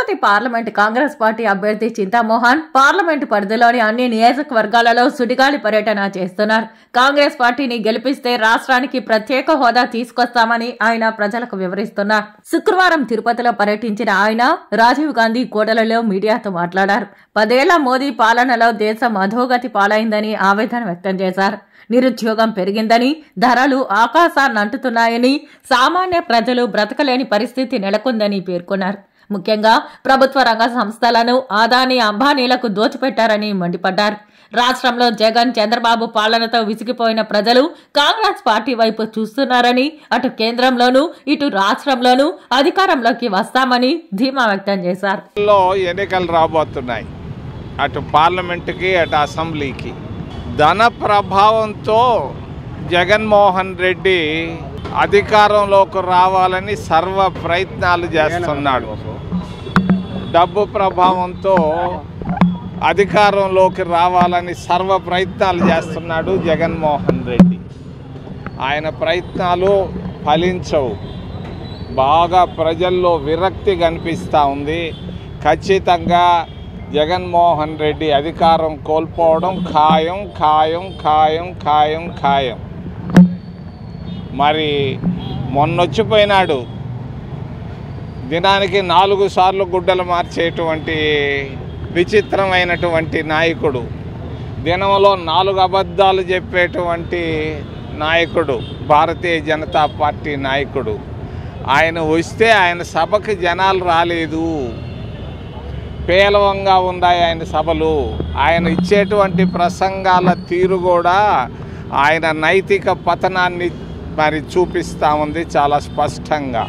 Tirupati parliament Congress party అభ్యర్థి Chintamohan parliament పరిధిలోని అన్ని నియోజకవర్గాలలో సుడిగాలి పర్యటన చేస్తున్నారు. కాంగ్రెస్ పార్టీని గెలిపిస్తే రాష్ట్రానికి ప్రత్యేక హోదా తీసుకొస్తామని ఆయన ప్రజలకు వివరిస్తున్నారు. శుక్రవారం తిరుపతిలో పర్యటించిన ఆయన రాజీవ్ గాంధీ కూడలిలో మీడియాతో మాట్లాడారు. 10 ఏళ్ల మోదీ పాలనలో దేశం అధోగతి పాలైందని ఆవేదన వ్యక్తం చేశారు. నిరుద్యోగం పెరిగిందని, ధరలు ఆకాశాన్నంటుతున్నాయని, సామాన్య ప్రజలు బ్రతకలేని పరిస్థితి నెలకొందని పేర్కొన్నారు. ముఖ్యంగా ప్రభుత్వ రంగ సంస్థలను అదానీ అంబానీలకు దోచిపెట్టారని మండిపడ్డారు. రాష్ట్రంలో జగన్ చంద్రబాబు పాలనతో విసిగిపోయిన ప్రజలు కాంగ్రెస్ పార్టీ వైపు చూస్తున్నారని, అటు కేంద్రంలోనూ ఇటు రాష్ట్రంలోనూ అధికారంలోకి వస్తామని ధీమా వ్యక్తం చేశారు. ఎన్నికలు రాబోతున్నాయి, అటు పార్లమెంటుకి అటు అసెంబ్లీకి. ధన ప్రభావంతో జగన్మోహన్ రెడ్డి అధికారంలోకి రావాలని సర్వ ప్రయత్నాలు చేస్తున్నాడు. డబ్బు ప్రభావంతో అధికారంలోకి రావాలని సర్వ ప్రయత్నాలు చేస్తున్నాడు జగన్మోహన్ రెడ్డి. ఆయన ప్రయత్నాలు ఫలించవు. బాగా ప్రజల్లో విరక్తి కనిపిస్తూ ఉంది. ఖచ్చితంగా జగన్మోహన్ రెడ్డి అధికారం కోల్పోవడం ఖాయం ఖాయం ఖాయం ఖాయం ఖాయం. మరి మొన్నొచ్చిపోయినాడు, దినానికి 4 సార్లు గుడ్డలు మార్చేటువంటి విచిత్రమైనటువంటి నాయకుడు, దినంలో 4 అబద్ధాలు చెప్పేటువంటి నాయకుడు, భారతీయ జనతా పార్టీ నాయకుడు. ఆయన వస్తే ఆయన సభకి జనాలు రాలేదు, పేలవంగా ఉన్నాయి ఆయన సభలు. ఆయన ఇచ్చేటువంటి ప్రసంగాల తీరు కూడా ఆయన నైతిక పతనాన్ని మరి చూపిస్తూ ఉంది చాలా స్పష్టంగా.